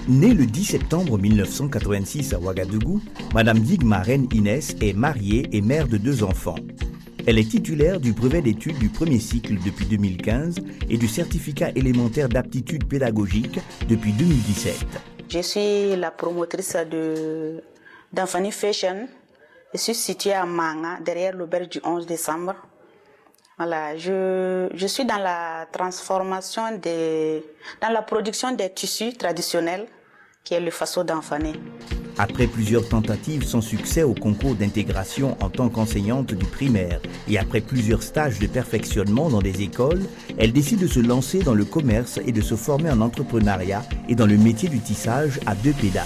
Née le 10 septembre 1986 à Ouagadougou, Madame Yigma Reine Inès est mariée et mère de 2 enfants. Elle est titulaire du brevet d'études du premier cycle depuis 2015 et du certificat élémentaire d'aptitude pédagogique depuis 2017. Je suis la promotrice d'Anfani Fashion. Je suis située à Manga, derrière l'auberge du 11 décembre. Voilà, je suis dans la transformation dans la production des tissus traditionnels, qui est le faso d'Anfani. Après plusieurs tentatives sans succès au concours d'intégration en tant qu'enseignante du primaire et après plusieurs stages de perfectionnement dans des écoles, elle décide de se lancer dans le commerce et de se former en entrepreneuriat et dans le métier du tissage à 2 pédales.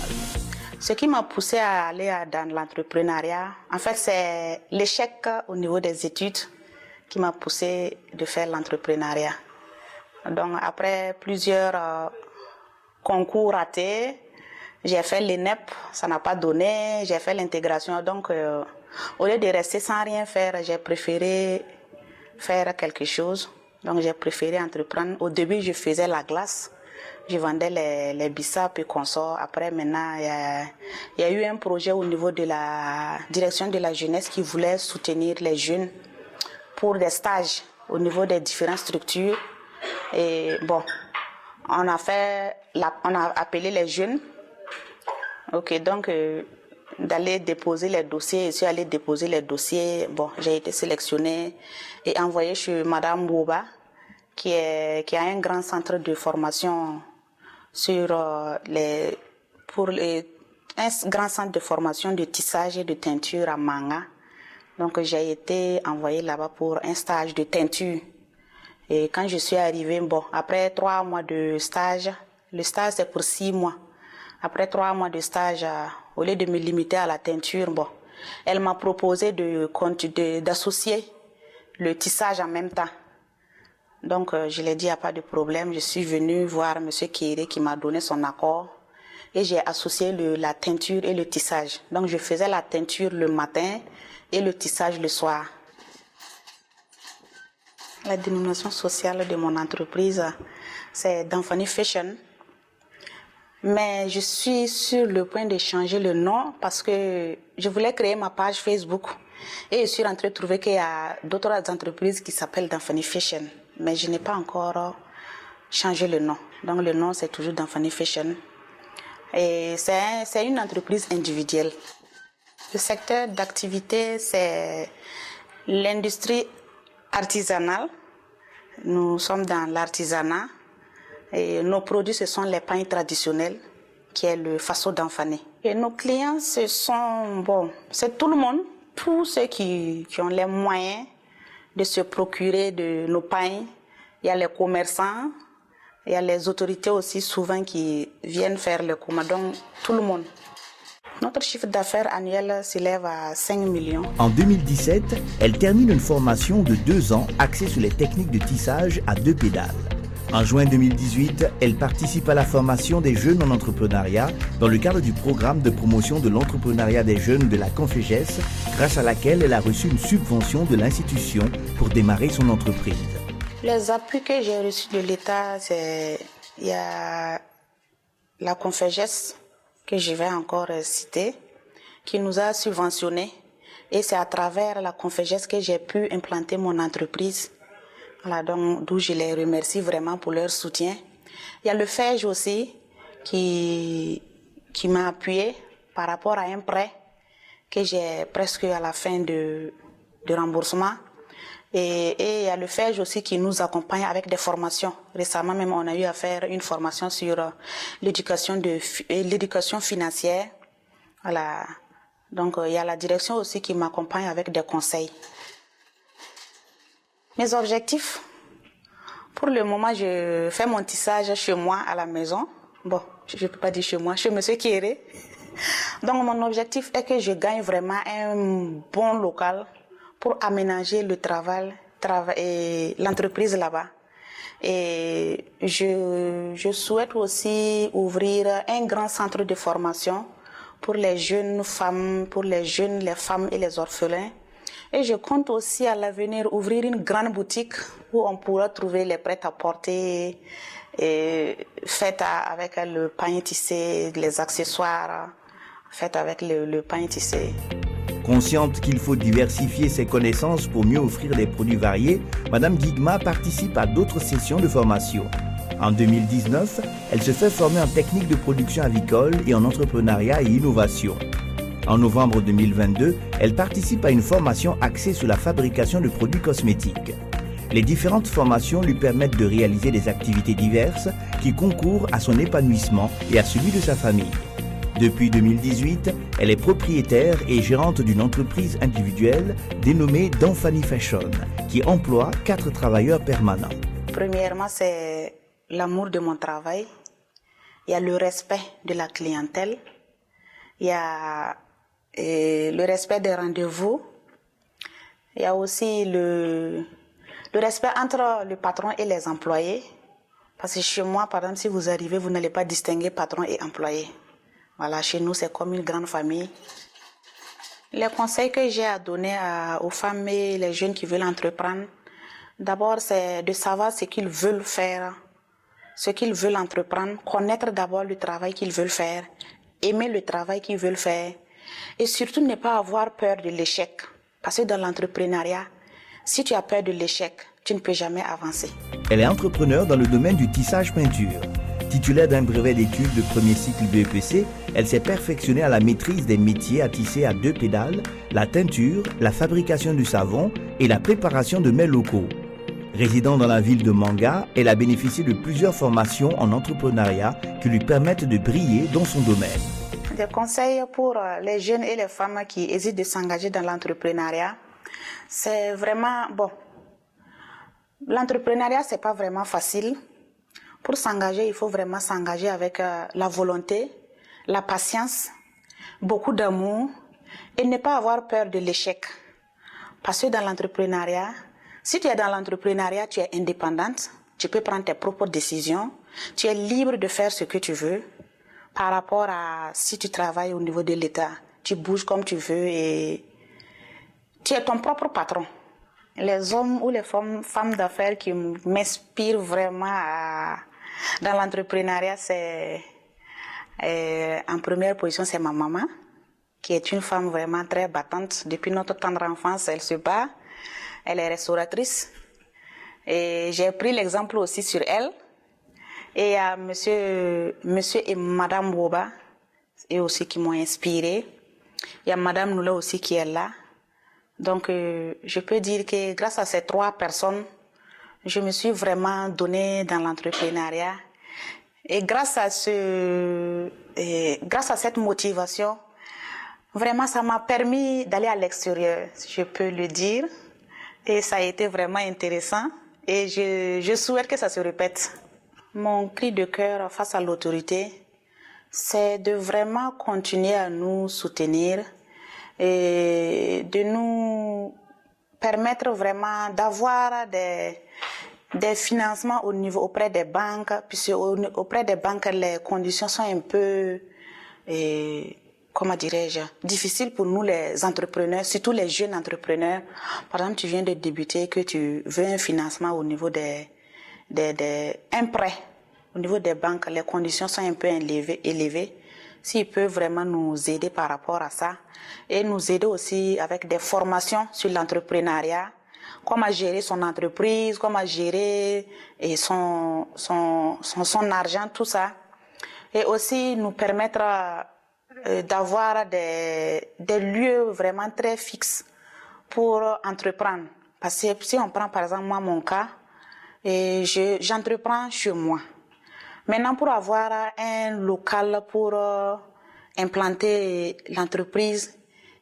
Ce qui m'a poussée à aller dans l'entrepreneuriat, en fait, c'est l'échec au niveau des études qui m'a poussée de faire l'entrepreneuriat. Donc, après plusieurs concours ratés, j'ai fait l'ENEP, ça n'a pas donné, j'ai fait l'intégration. Donc, au lieu de rester sans rien faire, j'ai préféré faire quelque chose. Donc, j'ai préféré entreprendre. Au début, je faisais la glace. Je vendais les bissap et consorts. Après, maintenant, il y a eu un projet au niveau de la direction de la jeunesse qui voulait soutenir les jeunes pour des stages au niveau des différentes structures. Et bon, on a appelé les jeunes. Ok, donc d'aller déposer les dossiers. Je suis allée déposer les dossiers. Bon, j'ai été sélectionnée et envoyée chez Madame Bouba, qui a un grand centre de formation sur un grand centre de formation de tissage et de teinture à Manga. Donc j'ai été envoyée là-bas pour un stage de teinture. Et quand je suis arrivée, bon, après 3 mois de stage, le stage c'est pour 6 mois. Après 3 mois de stage, au lieu de me limiter à la teinture, bon, elle m'a proposé d'associer le tissage en même temps. Donc, je lui ai dit, il n'y a pas de problème. Je suis venue voir M. Kéré qui m'a donné son accord et j'ai associé la teinture et le tissage. Donc, je faisais la teinture le matin et le tissage le soir. La dénomination sociale de mon entreprise, c'est d'Anfani Fashion. Mais je suis sur le point de changer le nom parce que je voulais créer ma page Facebook. Et je suis rentrée trouver qu'il y a d'autres entreprises qui s'appellent d'Anfani Fashion. Mais je n'ai pas encore changé le nom. Donc le nom, c'est toujours d'Anfani Fashion. Et c'est une entreprise individuelle. Le secteur d'activité, c'est l'industrie artisanale. Nous sommes dans l'artisanat. Et nos produits, ce sont les pains traditionnels, qui est le faso d'Anfani. Et nos clients, c'est tout le monde, tous ceux qui ont les moyens de se procurer de nos pains. Il y a les commerçants, il y a les autorités aussi souvent qui viennent faire le commerce, donc tout le monde. Notre chiffre d'affaires annuel s'élève à 5 millions. En 2017, elle termine une formation de 2 ans axée sur les techniques de tissage à 2 pédales. En juin 2018, elle participe à la formation des jeunes en entrepreneuriat dans le cadre du programme de promotion de l'entrepreneuriat des jeunes de la Confégesse, grâce à laquelle elle a reçu une subvention de l'institution pour démarrer son entreprise. Les appuis que j'ai reçus de l'État, il y a la Confégesse, que je vais encore citer, qui nous a subventionnés. Et c'est à travers la Confégesse que j'ai pu implanter mon entreprise. Voilà, donc d'où je les remercie vraiment pour leur soutien. Il y a le FEJ aussi qui m'a appuyé par rapport à un prêt que j'ai presque à la fin de remboursement. Et il y a le FEJ aussi qui nous accompagne avec des formations. Récemment même, on a eu à faire une formation sur l'éducation financière. Voilà. Donc il y a la direction aussi qui m'accompagne avec des conseils. Mes objectifs, pour le moment, je fais mon tissage chez moi à la maison. Bon, je ne peux pas dire chez moi, chez M. Kéré. Donc, mon objectif est que je gagne vraiment un bon local pour aménager le travail et l'entreprise là-bas. Et je souhaite aussi ouvrir un grand centre de formation pour les jeunes femmes, les femmes et les orphelins. Et je compte aussi à l'avenir ouvrir une grande boutique où on pourra trouver les prêts-à-porter et faites avec le pain tissé, les accessoires, faites avec le pain tissé. Consciente qu'il faut diversifier ses connaissances pour mieux offrir des produits variés, Madame Guigma participe à d'autres sessions de formation. En 2019, elle se fait former en technique de production avicole et en entrepreneuriat et innovation. En novembre 2022, elle participe à une formation axée sur la fabrication de produits cosmétiques. Les différentes formations lui permettent de réaliser des activités diverses qui concourent à son épanouissement et à celui de sa famille. Depuis 2018, elle est propriétaire et gérante d'une entreprise individuelle dénommée Danfani Fashion, qui emploie 4 travailleurs permanents. Premièrement, c'est l'amour de mon travail. Il y a le respect de la clientèle. Il y a le respect des rendez-vous. Il y a aussi le respect entre le patron et les employés. Parce que chez moi, par exemple, si vous arrivez, vous n'allez pas distinguer patron et employé. Voilà, chez nous, c'est comme une grande famille. Les conseils que j'ai à donner aux femmes et les jeunes qui veulent entreprendre, d'abord, c'est de savoir ce qu'ils veulent faire, ce qu'ils veulent entreprendre, connaître d'abord le travail qu'ils veulent faire, aimer le travail qu'ils veulent faire et surtout ne pas avoir peur de l'échec. Parce que dans l'entrepreneuriat, si tu as peur de l'échec, tu ne peux jamais avancer. Elle est entrepreneure dans le domaine du tissage peinture. Titulaire d'un brevet d'études de premier cycle BEPC, elle s'est perfectionnée à la maîtrise des métiers à tisser à 2 pédales, la teinture, la fabrication du savon et la préparation de mets locaux. Résidant dans la ville de Manga, elle a bénéficié de plusieurs formations en entrepreneuriat qui lui permettent de briller dans son domaine. Des conseils pour les jeunes et les femmes qui hésitent de s'engager dans l'entrepreneuriat, c'est vraiment bon. L'entrepreneuriat, c'est pas vraiment facile. Pour s'engager, il faut vraiment s'engager avec la volonté, la patience, beaucoup d'amour et ne pas avoir peur de l'échec. Parce que dans l'entrepreneuriat, si tu es dans l'entrepreneuriat, tu es indépendante, tu peux prendre tes propres décisions, tu es libre de faire ce que tu veux par rapport à si tu travailles au niveau de l'État. Tu bouges comme tu veux et tu es ton propre patron. Les hommes ou les femmes d'affaires qui m'inspirent vraiment dans l'entrepreneuriat, c'est en première position, c'est ma maman, qui est une femme vraiment très battante. Depuis notre tendre enfance, elle se bat. Elle est restauratrice. Et j'ai pris l'exemple aussi sur elle. Et il y a monsieur et madame Boba, et aussi qui m'ont inspiré. Il y a madame Noula aussi qui est là. Donc, je peux dire que grâce à ces 3 personnes, je me suis vraiment donnée dans l'entrepreneuriat. Et grâce à cette motivation, vraiment, ça m'a permis d'aller à l'extérieur, je peux le dire. Et ça a été vraiment intéressant. Et je souhaite que ça se répète. Mon cri de cœur face à l'autorité, c'est de vraiment continuer à nous soutenir et de nous permettre vraiment d'avoir des financements auprès des banques, puisque auprès des banques, les conditions sont un peu, comment dirais-je, difficiles pour nous les entrepreneurs, surtout les jeunes entrepreneurs. Par exemple, tu viens de débuter, que tu veux un financement au niveau un prêt. Au niveau des banques, les conditions sont un peu élevées. S'ils peuvent vraiment nous aider par rapport à ça et nous aider aussi avec des formations sur l'entrepreneuriat, comment gérer son entreprise, comment gérer son argent, tout ça. Et aussi nous permettre d'avoir des lieux vraiment très fixes pour entreprendre. Parce que si on prend par exemple moi mon cas, j'entreprends chez moi. Maintenant, pour avoir un local pour implanter l'entreprise,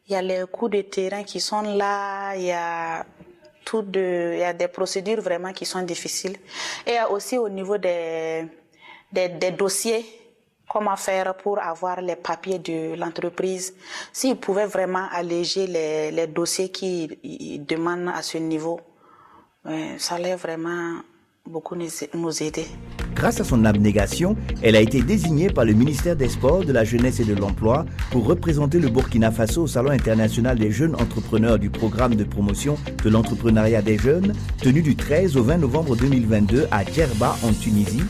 il y a les coûts de terrain qui sont là, il y a des procédures vraiment qui sont difficiles. Et il y a aussi au niveau des dossiers, comment faire pour avoir les papiers de l'entreprise. S'ils pouvaient vraiment alléger les dossiers qui demandent à ce niveau, ça allait vraiment beaucoup nous aider. Grâce à son abnégation, elle a été désignée par le ministère des Sports, de la Jeunesse et de l'Emploi pour représenter le Burkina Faso au Salon international des jeunes entrepreneurs du programme de promotion de l'entrepreneuriat des jeunes, tenu du 13 au 20 novembre 2022 à Djerba en Tunisie,